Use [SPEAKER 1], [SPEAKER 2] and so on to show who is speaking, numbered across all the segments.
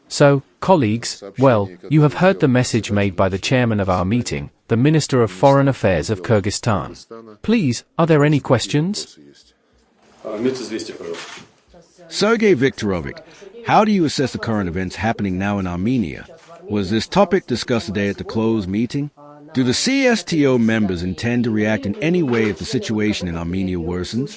[SPEAKER 1] So, colleagues, well, you have heard the message made by the chairman of our meeting, the Minister of Foreign Affairs of Kyrgyzstan. Please, are there any questions?
[SPEAKER 2] Sergey Lavrov, how do you assess the current events happening now in Armenia? Was this topic discussed today at the closed meeting? Do the CSTO members intend to react in any way if the situation in Armenia worsens?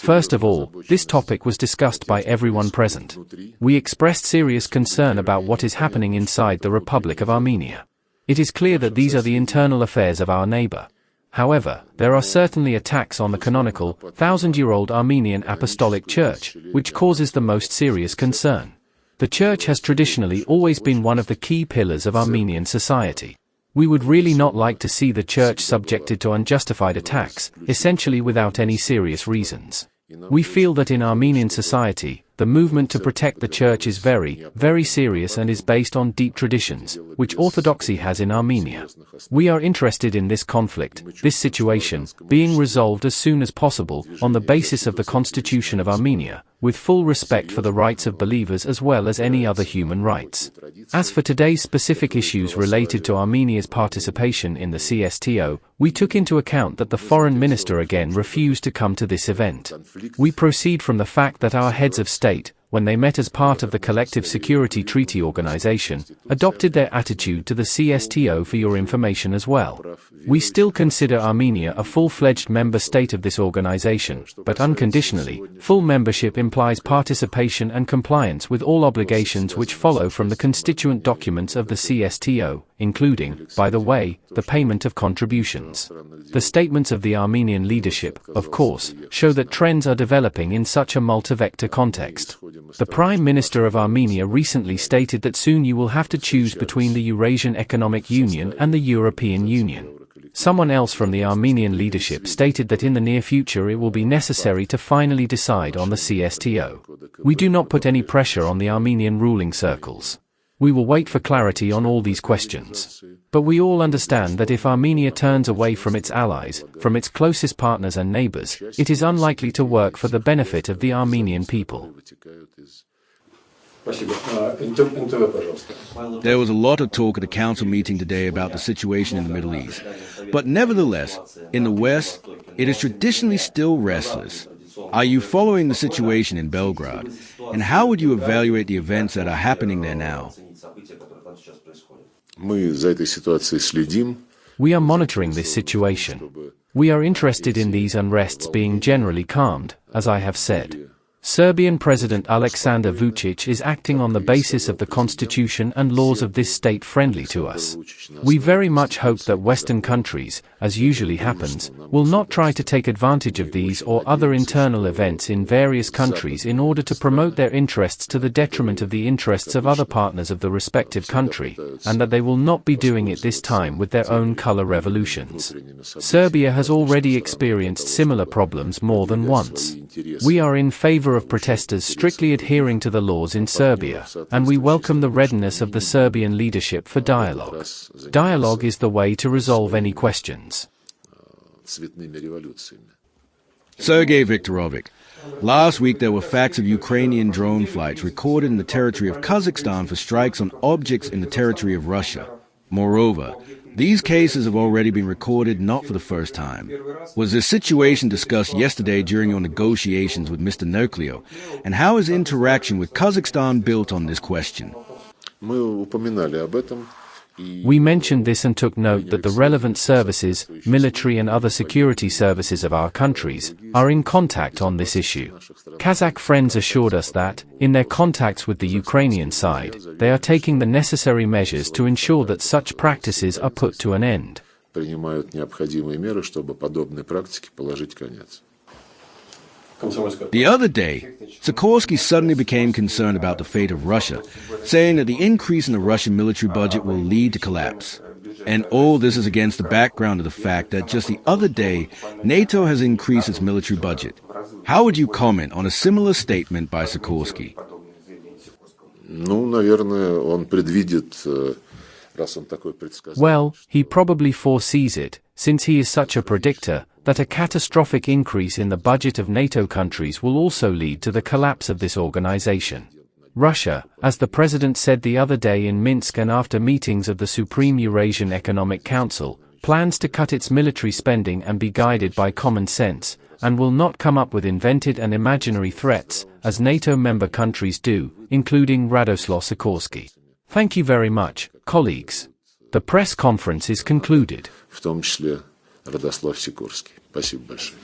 [SPEAKER 1] First of all, this topic was discussed by everyone present. We expressed serious concern about what is happening inside the Republic of Armenia. It is clear that these are the internal affairs of our neighbor. However, there are certainly attacks on the canonical, 1,000-year-old Armenian Apostolic Church, which causes the most serious concern. The Church has traditionally always been one of the key pillars of Armenian society. We would really not like to see the Church subjected to unjustified attacks, essentially without any serious reasons. We feel that in Armenian society, the movement to protect the Church is very, very serious and is based on deep traditions, which Orthodoxy has in Armenia. We are interested in this conflict, this situation, being resolved as soon as possible, on the basis of the Constitution of Armenia, with full respect for the rights of believers as well as any other human rights. As for today's specific issues related to Armenia's participation in the CSTO, we took into account that the foreign minister again refused to come to this event. We proceed from the fact that our heads of state, when they met as part of the Collective Security Treaty Organization, adopted their attitude to the CSTO for your information as well. We still consider Armenia a full-fledged member state of this organization, but unconditionally, full membership implies participation and compliance with all obligations which follow from the constituent documents of the CSTO, including, by the way, the payment of contributions. The statements of the Armenian leadership, of course, show that trends are developing in such a multi-vector context. The Prime Minister of Armenia recently stated that soon you will have to choose between the Eurasian Economic Union and the European Union. Someone else from the Armenian leadership stated that in the near future it will be necessary to finally decide on the CSTO. We do not put any pressure on the Armenian ruling circles. We will wait for clarity on all these questions. But we all understand that if Armenia turns away from its allies, from its closest partners and neighbors, it is unlikely to work for the benefit of the Armenian people.
[SPEAKER 2] There was a lot of talk at the council meeting today about the situation in the Middle East. But nevertheless, in the West, it is traditionally still restless. Are you following the situation in Belgrade? And how would you evaluate the events that are happening there now?
[SPEAKER 1] We are monitoring this situation. We are interested in these unrests being generally calmed, as I have said. Serbian President Aleksandar Vučić is acting on the basis of the constitution and laws of this state friendly to us. We very much hope that Western countries, as usually happens, will not try to take advantage of these or other internal events in various countries in order to promote their interests to the detriment of the interests of other partners of the respective country, and that they will not be doing it this time with their own color revolutions. Serbia has already experienced similar problems more than once. We are in favor of protesters strictly adhering to the laws in Serbia, and we welcome the readiness of the Serbian leadership for dialogue. Dialogue is the way to resolve any questions.
[SPEAKER 2] Sergey Lavrov, last week there were facts of Ukrainian drone flights recorded in the territory of Kazakhstan for strikes on objects in the territory of Russia. Moreover, these cases have already been recorded not for the first time. Was this situation discussed yesterday during your negotiations with Mr. Nucleo? And how is interaction with Kazakhstan built on this question?
[SPEAKER 1] We mentioned this and took note that the relevant services, military and other security services of our countries, are in contact on this issue. Kazakh friends assured us that, in their contacts with the Ukrainian side, they are taking the necessary measures to ensure that such practices are put to an end.
[SPEAKER 2] The other day, Sikorsky suddenly became concerned about the fate of Russia, saying that the increase in the Russian military budget will lead to collapse. And all this is against the background of the fact that just the other day, NATO has increased its military budget. How would you comment on a similar statement by Sikorsky?
[SPEAKER 1] Well, he probably foresees it, since he is such a predictor, that a catastrophic increase in the budget of NATO countries will also lead to the collapse of this organization. Russia, as the president said the other day in Minsk and after meetings of the Supreme Eurasian Economic Council, plans to cut its military spending and be guided by common sense, and will not come up with invented and imaginary threats, as NATO member countries do, including Radoslaw Sikorski. Thank you very much, colleagues. The press conference is concluded.
[SPEAKER 3] В том числе Радослав Сикорский. Спасибо большое.